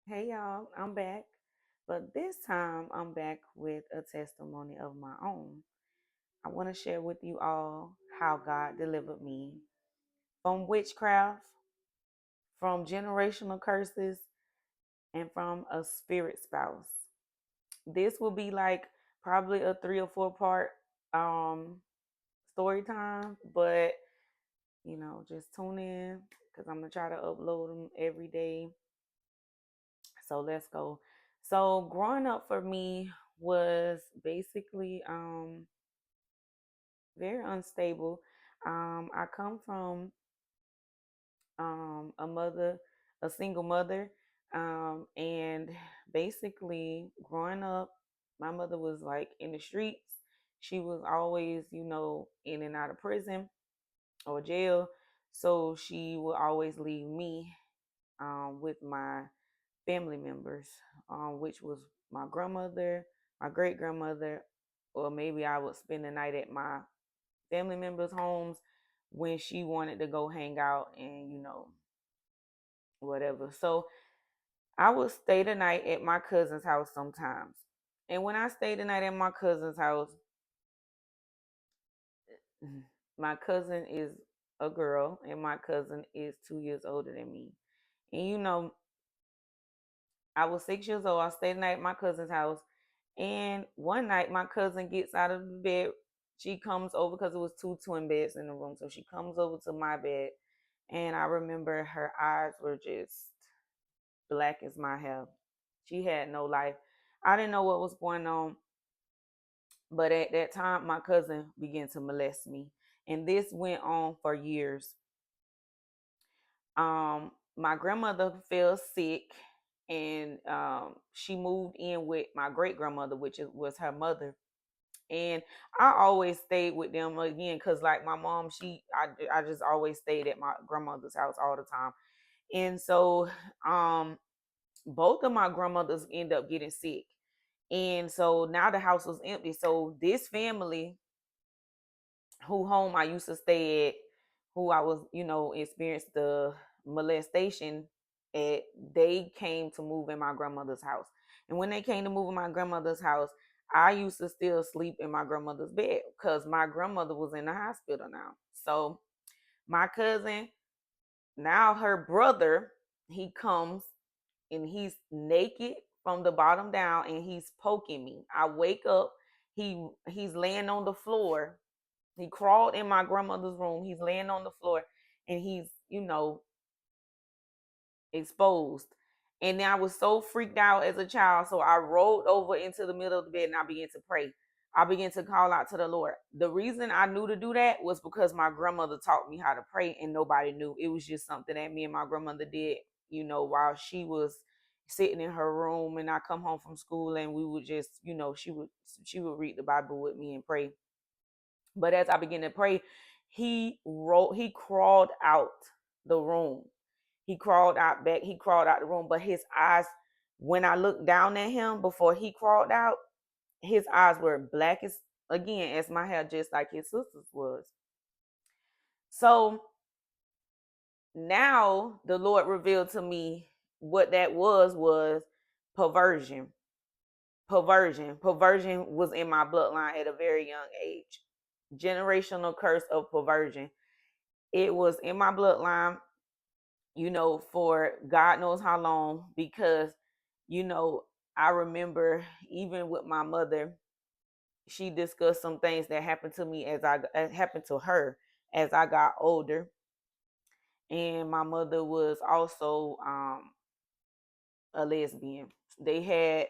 Hey y'all, I'm back. But this time I'm back with a testimony of my own. I want to share with you all how God delivered me from witchcraft, from generational curses, and from a spirit spouse. This will be like probably a 3 or 4 part um story time, but just tune in because I'm gonna try to upload them every day. So let's go. So growing up for me was basically very unstable. I come from a mother, a single mother, and basically growing up, my mother was like in the streets. She was always, in and out of prison or jail. So she would always leave me with my family members, which was my grandmother, my great grandmother, or maybe I would spend the night at my family members' homes when she wanted to go hang out and, whatever. So I would stay the night at my cousin's house sometimes. And when I stayed the night at my cousin's house, my cousin is a girl and my cousin is 2 years older than me. And I was 6 years old. I stayed the night at my cousin's house. And one night, my cousin gets out of the bed. She comes over because it was two twin beds in the room. So she comes over to my bed. And I remember her eyes were just black as my hair. She had no life. I didn't know what was going on. But at that time, my cousin began to molest me. And this went on for years. My grandmother fell sick and she moved in with my great grandmother, which was her mother. And I always stayed with them again because, like my mom, I just always stayed at my grandmother's house all the time. And so, both of my grandmothers end up getting sick, and so now the house was empty. So this family, who home I used to stay at, who I was, experienced the molestation at, they came to move in my grandmother's house. And when they came to move in my grandmother's house, I used to still sleep in my grandmother's bed because my grandmother was in the hospital now. So my cousin, now her brother, he comes and he's naked from the bottom down and he's poking me. I wake up, he's laying on the floor. He crawled in my grandmother's room. He's laying on the floor and he's, exposed. And then I was so freaked out as a child. So I rolled over into the middle of the bed and I began to pray. I began to call out to the Lord. The reason I knew to do that was because my grandmother taught me how to pray and nobody knew. It was just something that me and my grandmother did, while she was sitting in her room and I come home from school and we would just, she would read the Bible with me and pray. But as I began to pray, he crawled out the room. He crawled out the room, but his eyes, when I looked down at him before he crawled out, his eyes were black as my hair, just like his sister's was. So now the Lord revealed to me what that was perversion. Perversion was in my bloodline at a very young age. Generational curse of perversion. It was in my bloodline, for God knows how long, because, you know, I remember even with my mother, she discussed some things that happened to me happened to her as I got older. And my mother was also a lesbian. They had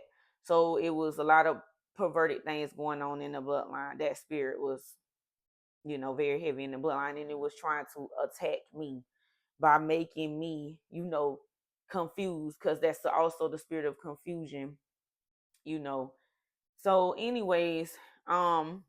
So it was a lot of perverted things going on in the bloodline. That spirit was, very heavy in the bloodline, and it was trying to attack me by making me, confused, because that's also the spirit of confusion, you know. So, anyways, um,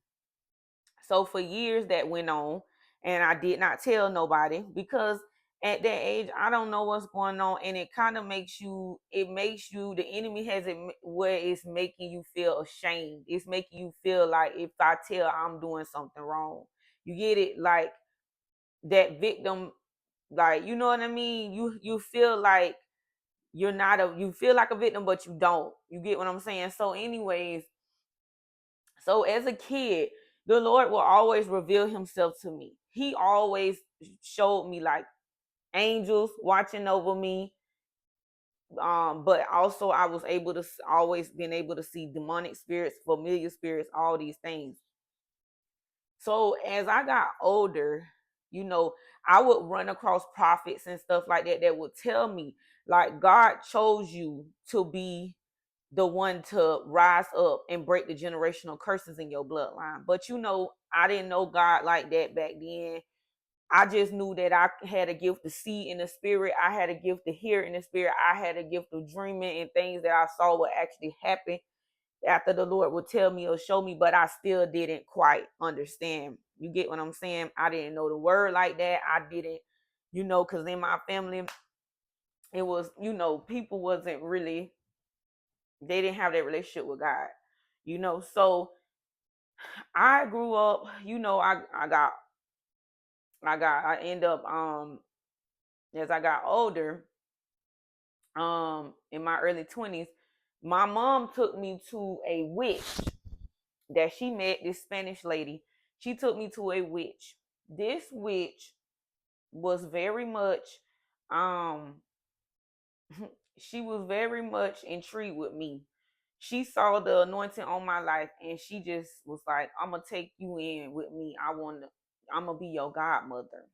so for years that went on, and I did not tell nobody because at that age I don't know what's going on, and it kind of makes you the enemy has it where it's making you feel ashamed. It's making you feel like if I tell I'm doing something wrong, you get it, like that victim, like, you know what I mean. You feel like you're not you feel like a victim, but you don't. You get what I'm saying? So anyways, so as a kid, the Lord will always reveal himself to me. He always showed me like angels watching over me. But also I was able to always been able to see demonic spirits, familiar spirits, all these things. So as I got older, you know, I would run across prophets and stuff like that that would tell me, like, God chose you to be the one to rise up and break the generational curses in your bloodline. But you know, I didn't know God like that back then. I just knew that I had a gift to see in the spirit. I had a gift to hear in the spirit. I had a gift of dreaming, and things that I saw would actually happen after the Lord would tell me or show me, but I still didn't quite understand. You get what I'm saying? I didn't know the word like that. I didn't, you know, because in my family, it was, you know, people wasn't really, they didn't have that relationship with God, you know. So I grew up, you know, I end up as I got older, in my early 20s, my mom took me to a witch that she met, this Spanish lady. She took me to a witch. This witch was very much um she was very much intrigued with me. She saw the anointing on my life and she just was like, I'm gonna take you in with me. I'm gonna be your godmother.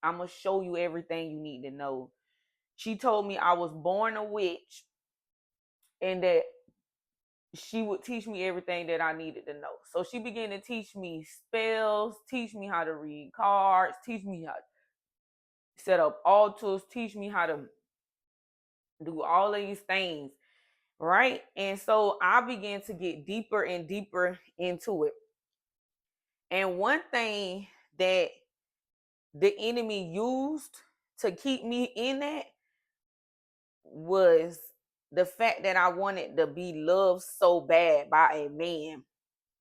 I'm gonna show you everything you need to know. She told me I was born a witch and that she would teach me everything that I needed to know. So she began to teach me spells, teach me how to read cards, teach me how to set up altars, teach me how to do all of these things, right? And so I began to get deeper and deeper into it. And one thing that the enemy used to keep me in that was the fact that I wanted to be loved so bad by a man.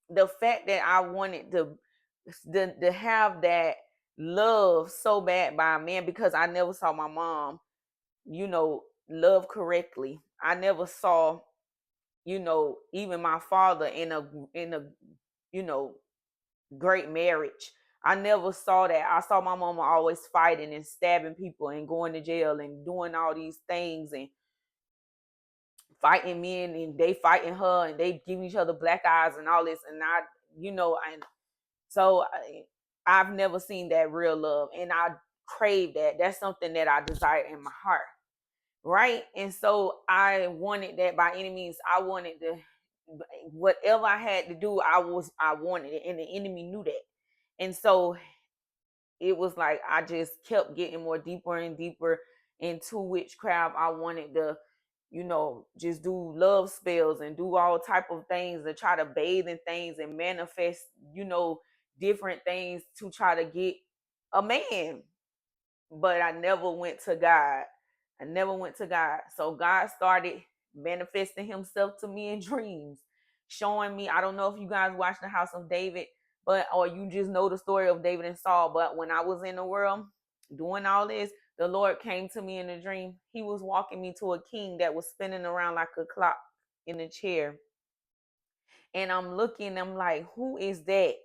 The fact that I wanted to have that love so bad by a man, because I never saw my mom, you know, love correctly. I never saw, you know, even my father in a you know, great marriage. I never saw that. I saw my mama always fighting and stabbing people and going to jail and doing all these things and fighting men, and they fighting her and they giving each other black eyes and all this. And I, you know, and so I've never seen that real love, and I crave that. That's something that I desire in my heart, right? And so I wanted that by any means. I wanted to, whatever I had to do, I wanted it, and the enemy knew that. And so it was like I just kept getting more deeper and deeper into witchcraft. I wanted to, you know, just do love spells and do all type of things to try to bathe in things and manifest, you know, different things to try to get a man. But I never went to God. I never went to God. So God started manifesting himself to me in dreams, showing me. I don't know if you guys watched The House of David, but or you just know the story of David and Saul. But when I was in the world doing all this, the Lord came to me in a dream. He was walking me to a king that was spinning around like a clock in a chair. And I'm looking, I'm like, who is that?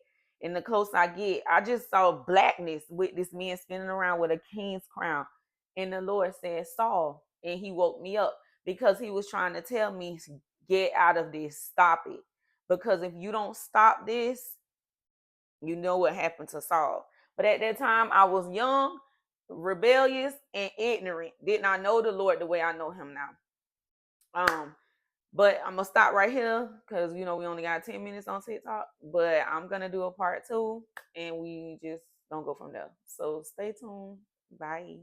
And the closer I get, I just saw blackness with this man spinning around with a king's crown. And the Lord said, Saul. And he woke me up because he was trying to tell me, get out of this, stop it. Because if you don't stop this, you know what happened to Saul. But at that time, I was young, rebellious, and ignorant. Did not know the Lord the way I know him now. But I'm gonna stop right here because you know we only got 10 minutes on TikTok. But I'm gonna do a part 2, and we just don't go from there. So stay tuned. Bye.